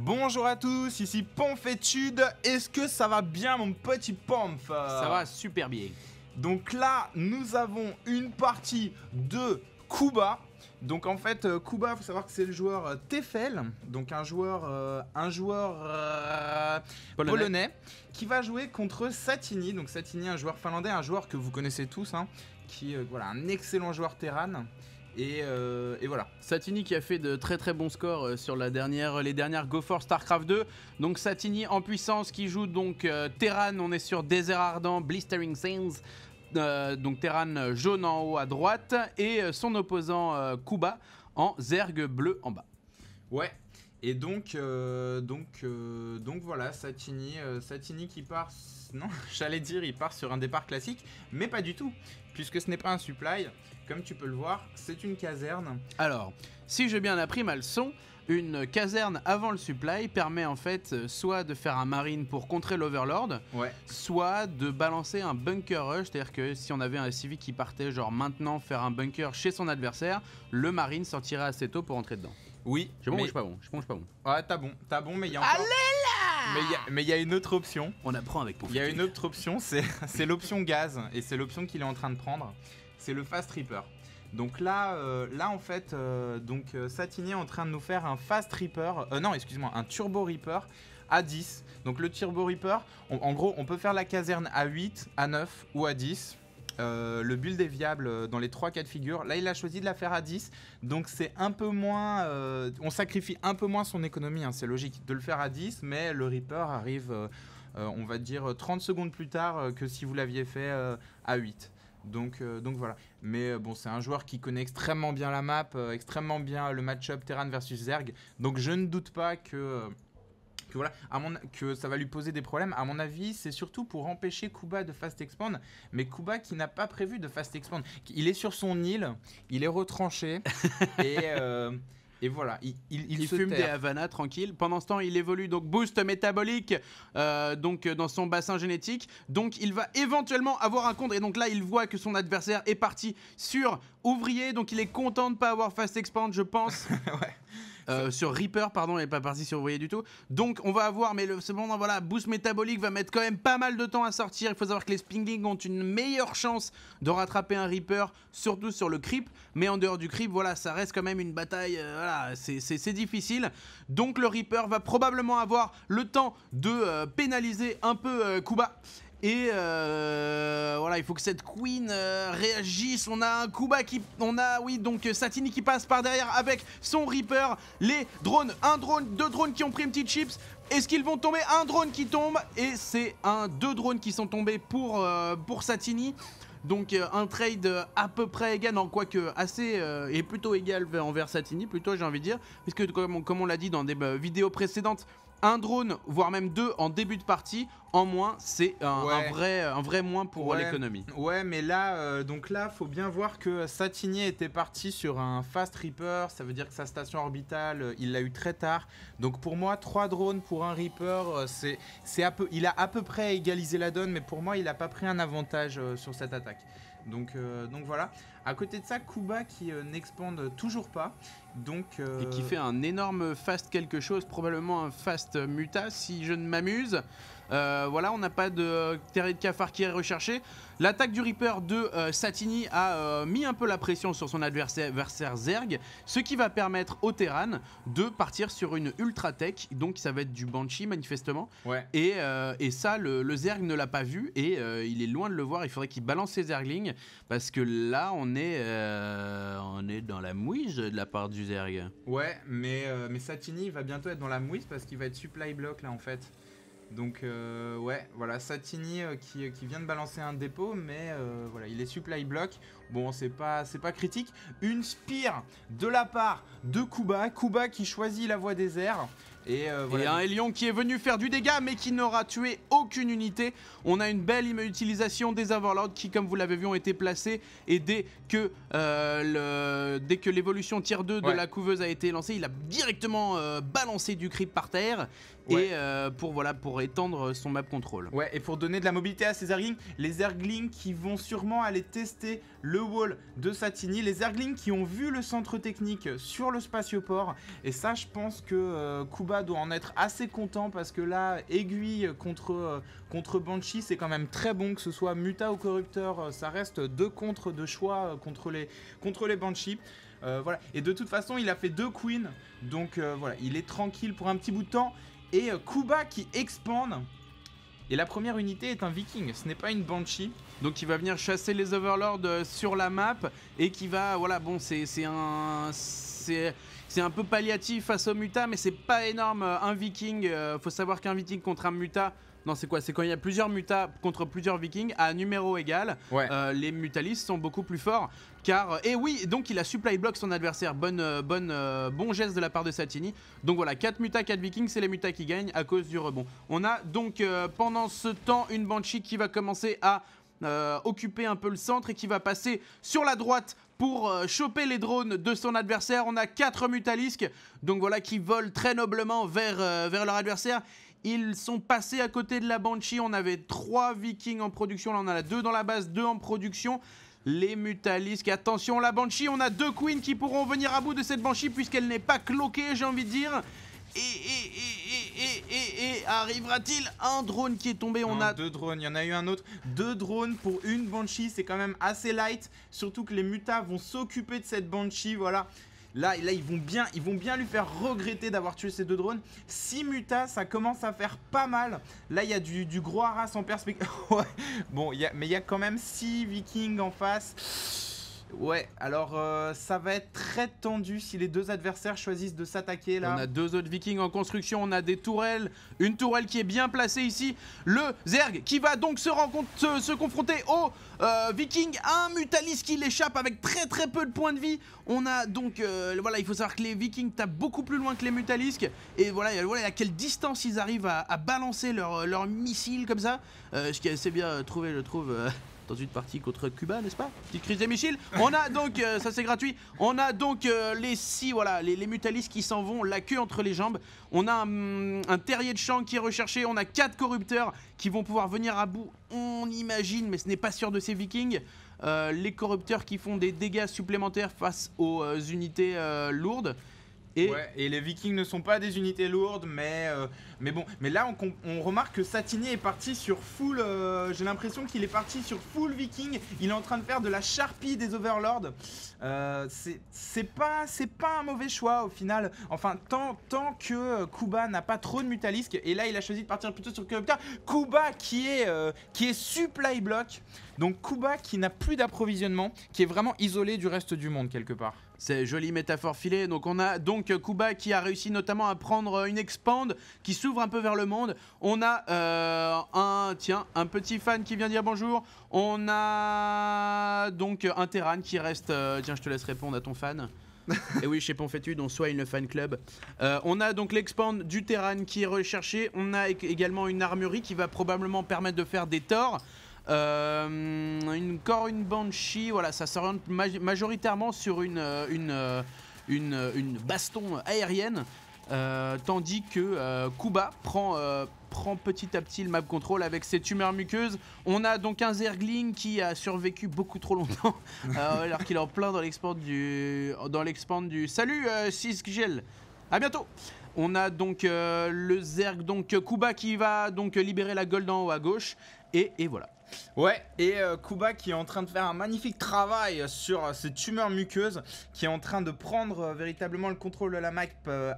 Bonjour à tous, ici Pomfétude. Est-ce que ça va bien mon petit Pomf? Ça va super bien. Donc là, nous avons une partie de Kuba. Donc en fait, Kuba, il faut savoir que c'est le joueur Tefel, donc un joueur polonais, qui va jouer contre Satini. Donc Satini, un joueur finlandais, un joueur que vous connaissez tous, hein, qui voilà, un excellent joueur Terran. Et voilà. Satini qui a fait de très bons scores sur les dernières Go for StarCraft 2. Donc Satini en puissance qui joue donc Terran, on est sur Désert Ardent, Blistering Sands. Donc Terran jaune en haut à droite et son opposant Kuba en Zerg bleu en bas. Ouais. Et donc voilà, Satini qui part. Non, j'allais dire il part sur un départ classique, mais pas du tout, puisque ce n'est pas un supply. Comme tu peux le voir, c'est une caserne. Alors, si j'ai bien appris ma leçon, une caserne avant le supply permet en fait soit de faire un marine pour contrer l'Overlord, ouais, soit de balancer un bunker rush, c'est-à-dire que si on avait un civic qui partait genre maintenant faire un bunker chez son adversaire, le marine sortirait assez tôt pour entrer dedans. Oui, Je mange pas bon, je mange pas bon. Ouais, t'as bon, mais il y a encore... Allez là Mais il y a une autre option. On apprend avec Il y a une autre option, c'est l'option gaz, et c'est l'option qu'il est en train de prendre. C'est le Fast Reaper. Donc là en fait, Satini est en train de nous faire un Fast Reaper, un Turbo Reaper à 10. Donc le Turbo Reaper, en gros, on peut faire la caserne à 8, à 9 ou à 10. Le build est viable dans les 3 cas de figure. Là, il a choisi de la faire à 10. Donc c'est un peu moins... on sacrifie un peu moins son économie, hein, c'est logique de le faire à 10. Mais le Reaper arrive, on va dire, 30 secondes plus tard que si vous l'aviez fait à 8. Donc voilà, mais bon, c'est un joueur qui connaît extrêmement bien la map, extrêmement bien le match-up Terran versus Zerg, donc je ne doute pas que ça va lui poser des problèmes. À mon avis, c'est surtout pour empêcher Kuba de fast expand, mais Kuba qui n'a pas prévu de fast expand. Il est sur son île, il est retranché et voilà, il se fume terre. des Havana tranquille. Pendant ce temps, il évolue donc boost métabolique donc dans son bassin génétique. Donc il va éventuellement avoir un contre. Et donc là, il voit que son adversaire est parti sur ouvrier. Donc il est content de ne pas avoir fast expand, je pense. Ouais. Sur Reaper, pardon, il n'est pas parti sur ouvrier du tout. Donc on va avoir, mais cependant voilà, boost métabolique va mettre quand même pas mal de temps à sortir. Il faut savoir que les Spinglings ont une meilleure chance de rattraper un Reaper, surtout sur le creep. Mais en dehors du creep, voilà, ça reste quand même une bataille, voilà, c'est difficile. Donc le Reaper va probablement avoir le temps de pénaliser un peu Kuba. Et voilà, il faut que cette Queen réagisse. On a un Kuba Satini qui passe par derrière avec son Reaper. Les drones, deux drones qui ont pris une petite chips. Est-ce qu'ils vont tomber? Un drone qui tombe. Et c'est deux drones qui sont tombés pour Satini. Donc un trade à peu près égal, non, quoique assez et plutôt égal envers Satini, plutôt j'ai envie de dire. Puisque comme on l'a dit dans des vidéos précédentes, un drone, voire même deux en début de partie, en moins, c'est un vrai moins pour l'économie. Ouais, mais là, faut bien voir que Satini était parti sur un Fast Reaper, ça veut dire que sa station orbitale, il l'a eu très tard. Donc pour moi, 3 drones pour un Reaper, il a à peu près égalisé la donne, mais pour moi, il n'a pas pris un avantage sur cette attaque. Donc voilà. À côté de ça, Kuba qui n'expande toujours pas. Et qui fait un énorme fast quelque chose, probablement un fast muta si je ne m'amuse. Voilà, on n'a pas de terrier de cafard qui est recherché. L'attaque du Reaper de Satini a mis un peu la pression sur son adversaire Zerg, ce qui va permettre au Terran de partir sur une ultra tech. Donc ça va être du Banshee manifestement. Ouais. Et ça, le Zerg ne l'a pas vu et il est loin de le voir. Il faudrait qu'il balance ses Zerglings parce que là on est dans la mouise de la part du Zerg. Ouais, mais Satini va bientôt être dans la mouise parce qu'il va être supply block là en fait. Donc ouais, voilà, Satini qui vient de balancer un dépôt, mais voilà, il est supply block. Bon, c'est pas critique. Une Spear de la part de Kuba qui choisit la voie des airs. Et voilà. Et un Hélion qui est venu faire du dégât mais qui n'aura tué aucune unité. On a une belle utilisation des Overlords qui, comme vous l'avez vu, ont été placés. Et dès que l'évolution tier 2 de la couveuse a été lancée, il a directement balancé du creep par terre. Ouais. Et pour étendre son map control. Ouais, et pour donner de la mobilité à ces Zerglings, les Zerglings qui vont sûrement aller tester le wall de Satini, les Zerglings qui ont vu le centre technique sur le spatioport. Et ça, je pense que Kuba Kuba doit en être assez content parce que là, aiguille contre Banshee, c'est quand même très bon, que ce soit Muta ou Corrupteur, ça reste 2 contres de choix contre les Banshee. Voilà. Et de toute façon, il a fait 2 queens, donc voilà, il est tranquille pour un petit bout de temps. Et Kuba qui expande. Et la première unité est un viking, ce n'est pas une Banshee. Donc il va venir chasser les Overlords sur la map et qui va, voilà, bon, c'est un peu palliatif face au Muta, mais c'est pas énorme. Un viking, faut savoir qu'un viking contre un Muta, non, c'est quoi? C'est quand il y a plusieurs Mutas contre plusieurs vikings à numéro égal. Ouais. Les Mutalistes sont beaucoup plus forts. Car, et oui, donc il a supply block son adversaire. Bon geste de la part de Satini. Donc voilà, 4 Mutas, 4 vikings, c'est les Mutas qui gagnent à cause du rebond. On a donc pendant ce temps une Banshee qui va commencer à occuper un peu le centre et qui va passer sur la droite pour choper les drones de son adversaire. On a 4 Mutalisques, donc voilà, qui volent très noblement vers leur adversaire. Ils sont passés à côté de la Banshee. On avait 3 vikings en production. Là, on en a 2 dans la base, 2 en production. Les Mutalisques, attention, la Banshee. On a 2 queens qui pourront venir à bout de cette Banshee puisqu'elle n'est pas cloquée, j'ai envie de dire. Et arrivera-t-il un drone qui est tombé? On a 2 drones, il y en a eu un autre. 2 drones pour une Banshee, c'est quand même assez light. Surtout que les Mutas vont s'occuper de cette Banshee, voilà. Là ils vont bien lui faire regretter d'avoir tué ces 2 drones. 6 Mutas, ça commence à faire pas mal. Là, il y a du gros haras en perspective. Ouais. Bon, mais il y a quand même 6 vikings en face. Ouais, alors ça va être très tendu si les 2 adversaires choisissent de s'attaquer là. On a 2 autres vikings en construction, on a des tourelles, une tourelle qui est bien placée ici. Le Zerg qui va donc se confronter au viking, un Mutalisque qui l'échappe avec très peu de points de vie. On a donc, voilà, il faut savoir que les vikings tapent beaucoup plus loin que les Mutalisques. Et voilà à quelle distance ils arrivent à balancer leurs missiles comme ça. Ce qui est assez bien trouvé, je trouve. Dans une partie contre Cuba, n'est-ce pas? Petite crise des missiles. On a donc, ça c'est gratuit, on a donc les 6, voilà, les Mutalisques qui s'en vont, la queue entre les jambes. On a un terrier de champ qui est recherché, on a 4 corrupteurs qui vont pouvoir venir à bout, on imagine, mais ce n'est pas sûr de ces vikings. Les corrupteurs qui font des dégâts supplémentaires face aux unités lourdes. Et les vikings ne sont pas des unités lourdes, mais bon. Mais là, on remarque que Satini est parti sur full. J'ai l'impression qu'il est parti sur full viking. Il est en train de faire de la charpie des overlords. C'est pas un mauvais choix au final. Enfin, tant que Kuba n'a pas trop de Mutalisques. Et là, il a choisi de partir plutôt sur Corrupteur. Kuba qui est supply block. Donc Kuba qui n'a plus d'approvisionnement, qui est vraiment isolé du reste du monde quelque part. C'est jolie métaphore filée. Donc on a donc Kuba qui a réussi notamment à prendre une expand qui s'ouvre un peu vers le monde. On a un petit fan qui vient dire bonjour. On a donc un Terran qui reste. Tiens, je te laisse répondre à ton fan. Et oui, chez Ponfétude, on soigne le fan club. On a donc l'expand du Terran qui est recherché. On a également une armurerie qui va probablement permettre de faire des torts. Encore une Banshee, voilà, ça s'oriente majoritairement sur une baston aérienne, tandis que Kuba prend petit à petit le map control avec ses tumeurs muqueuses. On a donc un Zergling qui a survécu beaucoup trop longtemps alors qu'il est en plein dans l'expand du salut Sisgel, à bientôt. On a donc le Zerg, donc Kuba qui va donc libérer la gold en haut à gauche et voilà. Ouais, et Kuba qui est en train de faire un magnifique travail sur ces tumeurs muqueuses, qui est en train de prendre véritablement le contrôle de la map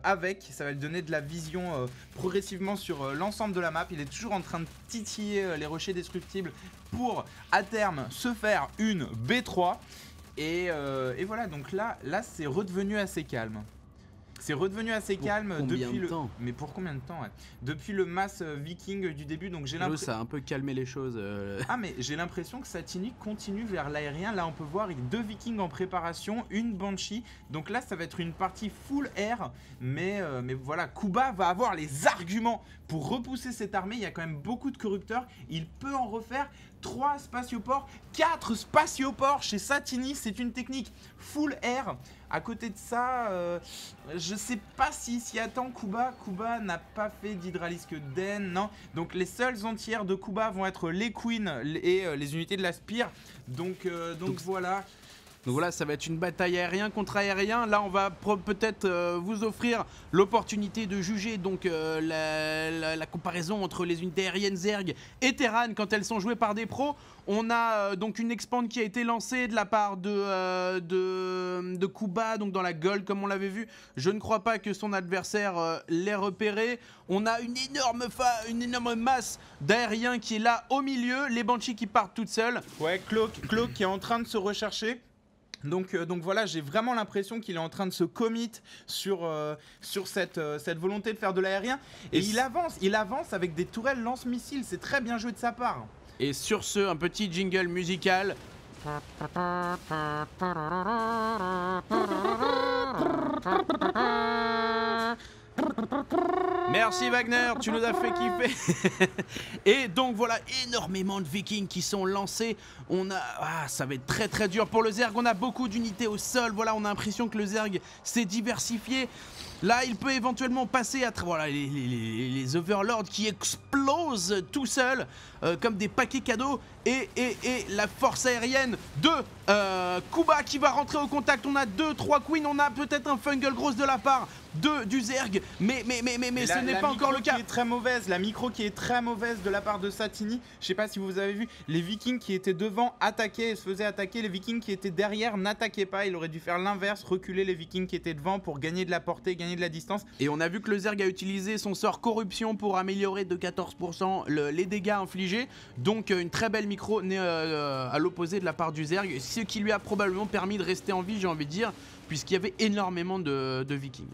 avec. Ça va lui donner de la vision progressivement sur l'ensemble de la map. Il est toujours en train de titiller les rochers destructibles pour à terme se faire une B3. Et voilà, donc là c'est redevenu assez calme. C'est redevenu assez calme depuis le. Mais pour combien de temps, ouais. Depuis le mass viking du début, donc j'ai l'impression. Ça a un peu calmé les choses. Ah, mais j'ai l'impression que Satini continue vers l'aérien. Là, on peut voir 2 vikings en préparation, une Banshee. Donc là, ça va être une partie full air. Mais voilà, Kuba va avoir les arguments pour repousser cette armée. Il y a quand même beaucoup de corrupteurs. Il peut en refaire 3 spatioports, 4 spatioports chez Satini. C'est une technique full air. À côté de ça, je sais pas s'y attend Kuba. Kuba n'a pas fait d'hydralisque Den, non. Donc les seules entières de Kuba vont être les queens et les unités de la spire. Donc voilà. Donc voilà, ça va être une bataille aérien contre aérien. Là, on va peut-être vous offrir l'opportunité de juger donc la comparaison entre les unités aériennes Zerg et Terran quand elles sont jouées par des pros. On a donc une expand qui a été lancée de la part de Kuba, donc dans la Gold comme on l'avait vu. Je ne crois pas que son adversaire l'ait repéré. On a une énorme masse d'aériens qui est là au milieu. Les Banshees qui partent toutes seules. Ouais, Cloak qui est en train de se rechercher. Donc voilà, j'ai vraiment l'impression qu'il est en train de se commit sur cette volonté de faire de l'aérien. Et il avance avec des tourelles lance-missiles. C'est très bien joué de sa part. Et sur ce, un petit jingle musical. Merci Wagner, tu nous as fait kiffer. Et donc voilà, énormément de Vikings qui sont lancés. Ça va être très très dur pour le Zerg. On a beaucoup d'unités au sol. Voilà, on a l'impression que le Zerg s'est diversifié. Là, il peut éventuellement passer à voilà, les Overlords qui explosent tout seuls comme des paquets cadeaux. Et la force aérienne de Kuba qui va rentrer au contact. On a 2-3 queens, on a peut-être un fungal grosse de la part du Zerg. Mais ce n'est pas encore le cas. Qui est très mauvaise, la micro qui est très mauvaise de la part de Satini. Je sais pas si vous avez vu, les Vikings qui étaient devant attaquaient et se faisaient attaquer. Les Vikings qui étaient derrière n'attaquaient pas. Il aurait dû faire l'inverse, reculer les Vikings qui étaient devant pour gagner de la portée, gagner de la distance. Et on a vu que le Zerg a utilisé son sort corruption pour améliorer de 14% les dégâts infligés. Donc une très belle micro à l'opposé de la part du Zerg, ce qui lui a probablement permis de rester en vie, j'ai envie de dire, puisqu'il y avait énormément de Vikings.